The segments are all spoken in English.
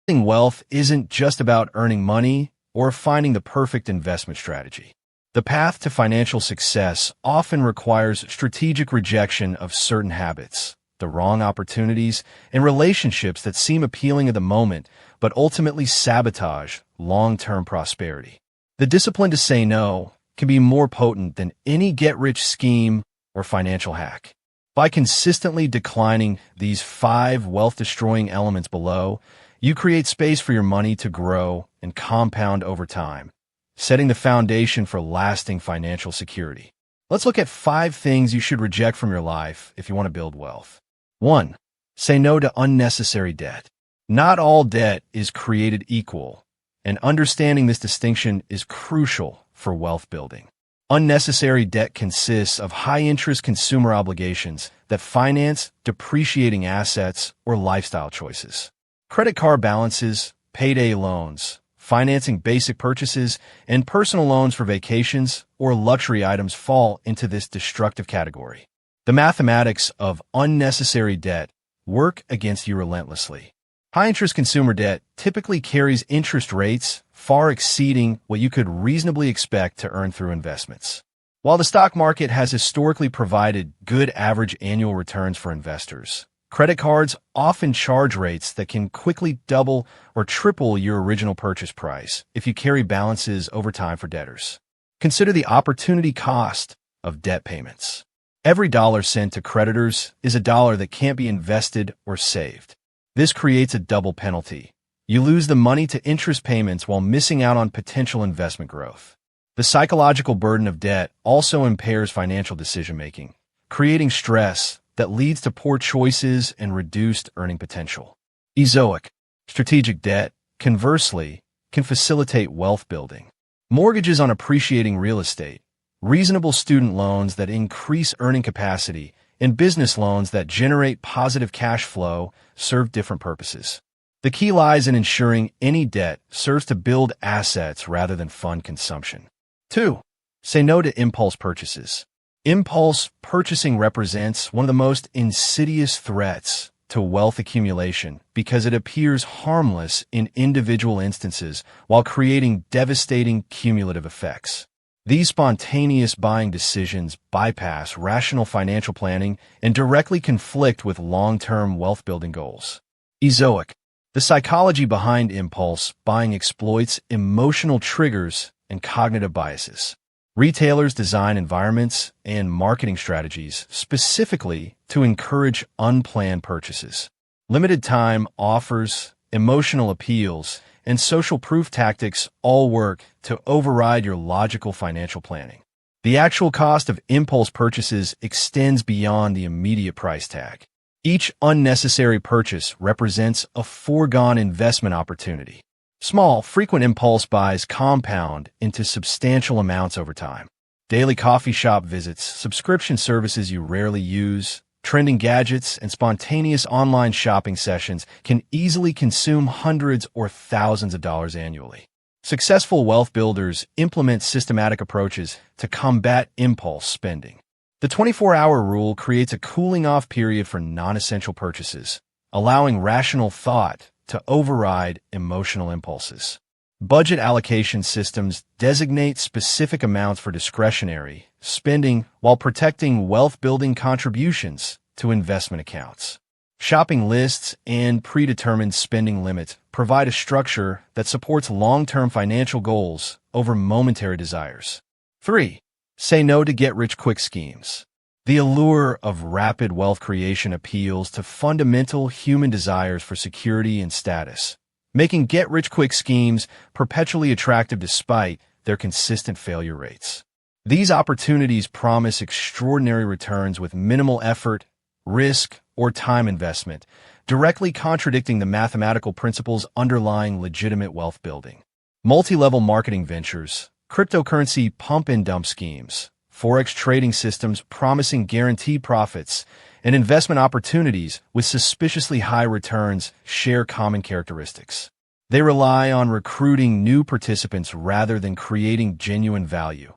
Building wealth isn't just about earning money or finding the perfect investment strategy. The path to financial success often requires strategic rejection of certain habits, the wrong opportunities, and relationships that seem appealing at the moment but ultimately sabotage long-term prosperity. The discipline to say no can be more potent than any get-rich scheme or financial hack. By consistently declining these 5 wealth-destroying elements below, you create space for your money to grow and compound over time, setting the foundation for lasting financial security. Let's look at 5 things you should reject from your life if you want to build wealth. 1. Say no to unnecessary debt. Not all debt is created equal, and understanding this distinction is crucial for wealth building. Unnecessary debt consists of high-interest consumer obligations that finance depreciating assets or lifestyle choices. Credit card balances, payday loans, financing basic purchases, and personal loans for vacations or luxury items fall into this destructive category. The mathematics of unnecessary debt work against you relentlessly. High-interest consumer debt typically carries interest rates far exceeding what you could reasonably expect to earn through investments. While the stock market has historically provided good average annual returns for investors, credit cards often charge rates that can quickly double or triple your original purchase price if you carry balances over time for debtors. Consider the opportunity cost of debt payments. Every dollar sent to creditors is a dollar that can't be invested or saved. This creates a double penalty. You lose the money to interest payments while missing out on potential investment growth. The psychological burden of debt also impairs financial decision-making, creating stress that leads to poor choices and reduced earning potential. Ezoic, strategic debt, conversely, can facilitate wealth building. Mortgages on appreciating real estate, reasonable student loans that increase earning capacity, and business loans that generate positive cash flow serve different purposes. The key lies in ensuring any debt serves to build assets rather than fund consumption. 2. Say no to impulse purchases. Impulse purchasing represents one of the most insidious threats to wealth accumulation because it appears harmless in individual instances while creating devastating cumulative effects. These spontaneous buying decisions bypass rational financial planning and directly conflict with long-term wealth-building goals. Ezoic. The psychology behind impulse buying exploits emotional triggers and cognitive biases. Retailers design environments and marketing strategies specifically to encourage unplanned purchases. Limited time offers, emotional appeals, and social proof tactics all work to override your logical financial planning. The actual cost of impulse purchases extends beyond the immediate price tag. Each unnecessary purchase represents a foregone investment opportunity. Small, frequent impulse buys compound into substantial amounts over time. Daily coffee shop visits, subscription services you rarely use, trending gadgets, and spontaneous online shopping sessions can easily consume hundreds or thousands of dollars annually. Successful wealth builders implement systematic approaches to combat impulse spending. The 24-hour rule creates a cooling-off period for non-essential purchases, allowing rational thought to override emotional impulses. Budget allocation systems designate specific amounts for discretionary spending while protecting wealth-building contributions to investment accounts. Shopping lists and predetermined spending limits provide a structure that supports long-term financial goals over momentary desires. 3. Say no to get-rich-quick schemes. The allure of rapid wealth creation appeals to fundamental human desires for security and status, making get-rich-quick schemes perpetually attractive despite their consistent failure rates. These opportunities promise extraordinary returns with minimal effort, risk, or time investment, directly contradicting the mathematical principles underlying legitimate wealth building. Multi-level marketing ventures, cryptocurrency pump-and-dump schemes, forex trading systems promising guaranteed profits, and investment opportunities with suspiciously high returns share common characteristics. They rely on recruiting new participants rather than creating genuine value,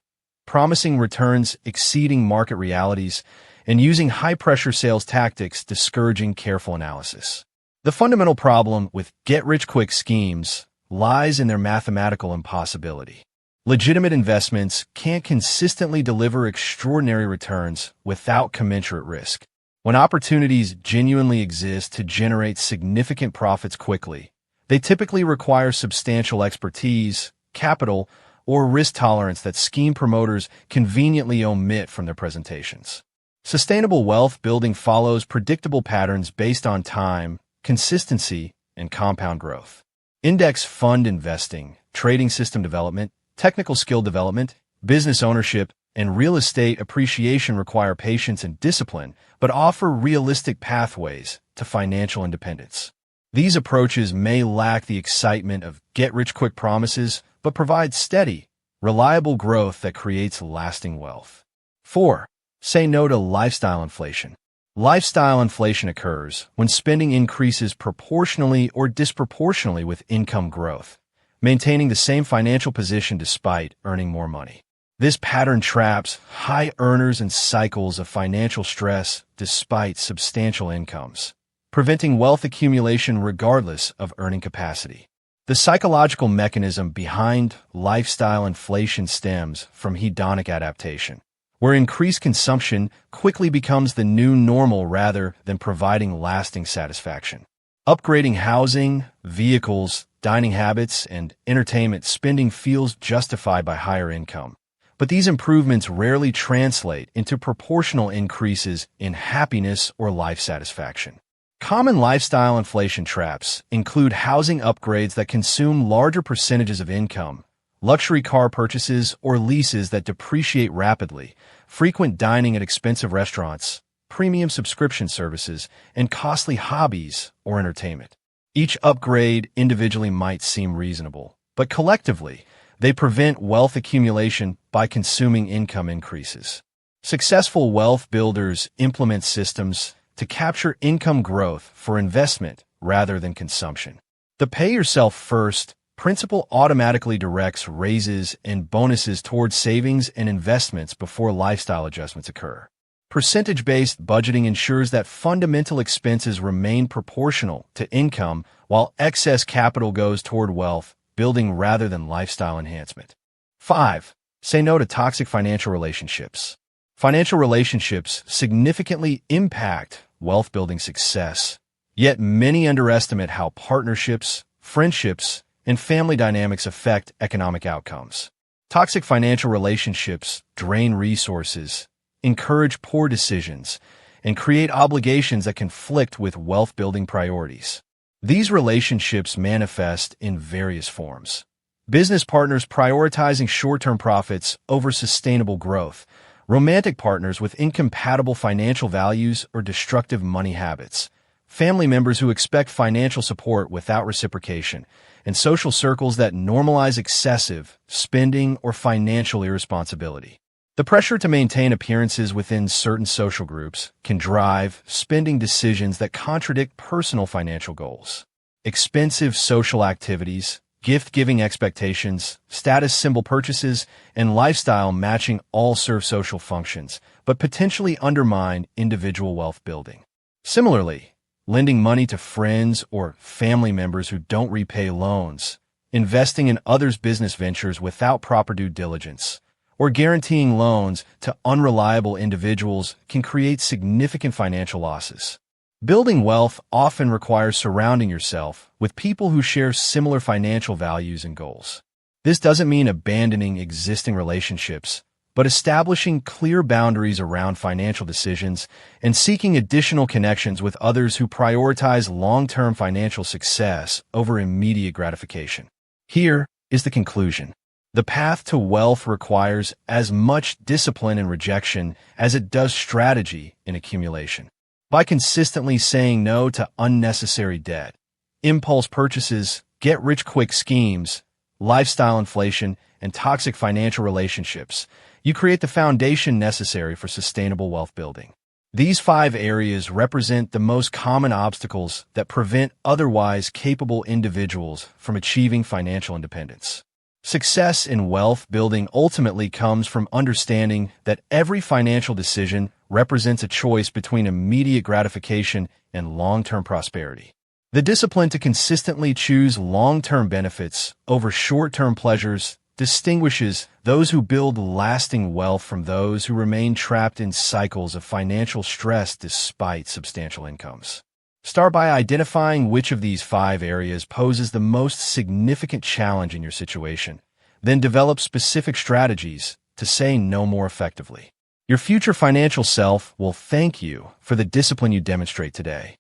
promising returns exceeding market realities, and using high-pressure sales tactics discouraging careful analysis. The fundamental problem with get-rich-quick schemes lies in their mathematical impossibility. Legitimate investments can't consistently deliver extraordinary returns without commensurate risk. When opportunities genuinely exist to generate significant profits quickly, they typically require substantial expertise, capital, or risk tolerance that scheme promoters conveniently omit from their presentations. Sustainable wealth building follows predictable patterns based on time, consistency, and compound growth. Index fund investing, trading system development, technical skill development, business ownership, and real estate appreciation require patience and discipline, but offer realistic pathways to financial independence. These approaches may lack the excitement of get-rich-quick promises, but provide steady, reliable growth that creates lasting wealth. 4. Say no to lifestyle inflation. Lifestyle inflation occurs when spending increases proportionally or disproportionately with income growth, maintaining the same financial position despite earning more money. This pattern traps high earners in cycles of financial stress despite substantial incomes, preventing wealth accumulation regardless of earning capacity. The psychological mechanism behind lifestyle inflation stems from hedonic adaptation, where increased consumption quickly becomes the new normal rather than providing lasting satisfaction. Upgrading housing, vehicles, dining habits, and entertainment spending feels justified by higher income. But these improvements rarely translate into proportional increases in happiness or life satisfaction. Common lifestyle inflation traps include housing upgrades that consume larger percentages of income, luxury car purchases or leases that depreciate rapidly, frequent dining at expensive restaurants, premium subscription services, and costly hobbies or entertainment. Each upgrade individually might seem reasonable, but collectively, they prevent wealth accumulation by consuming income increases. Successful wealth builders implement systems to capture income growth for investment rather than consumption. The pay-yourself-first principle automatically directs raises and bonuses towards savings and investments before lifestyle adjustments occur. Percentage-based budgeting ensures that fundamental expenses remain proportional to income while excess capital goes toward wealth building rather than lifestyle enhancement. 5. Say no to toxic financial relationships. Financial relationships significantly impact wealth-building success, yet many underestimate how partnerships, friendships, and family dynamics affect economic outcomes. Toxic financial relationships drain resources, encourage poor decisions, and create obligations that conflict with wealth-building priorities. These relationships manifest in various forms. Business partners prioritizing short-term profits over sustainable growth, romantic partners with incompatible financial values or destructive money habits, family members who expect financial support without reciprocation, and social circles that normalize excessive spending or financial irresponsibility. The pressure to maintain appearances within certain social groups can drive spending decisions that contradict personal financial goals. Expensive social activities, gift-giving expectations, status symbol purchases, and lifestyle matching all serve social functions, but potentially undermine individual wealth building. Similarly, lending money to friends or family members who don't repay loans, investing in others' business ventures without proper due diligence, or guaranteeing loans to unreliable individuals can create significant financial losses. Building wealth often requires surrounding yourself with people who share similar financial values and goals. This doesn't mean abandoning existing relationships, but establishing clear boundaries around financial decisions and seeking additional connections with others who prioritize long-term financial success over immediate gratification. Here is the conclusion. The path to wealth requires as much discipline and rejection as it does strategy in accumulation. By consistently saying no to unnecessary debt, impulse purchases, get-rich-quick schemes, lifestyle inflation, and toxic financial relationships, you create the foundation necessary for sustainable wealth building. These 5 areas represent the most common obstacles that prevent otherwise capable individuals from achieving financial independence. Success in wealth building ultimately comes from understanding that every financial decision represents a choice between immediate gratification and long-term prosperity. The discipline to consistently choose long-term benefits over short-term pleasures distinguishes those who build lasting wealth from those who remain trapped in cycles of financial stress despite substantial incomes. Start by identifying which of these 5 areas poses the most significant challenge in your situation. Then develop specific strategies to say no more effectively. Your future financial self will thank you for the discipline you demonstrate today.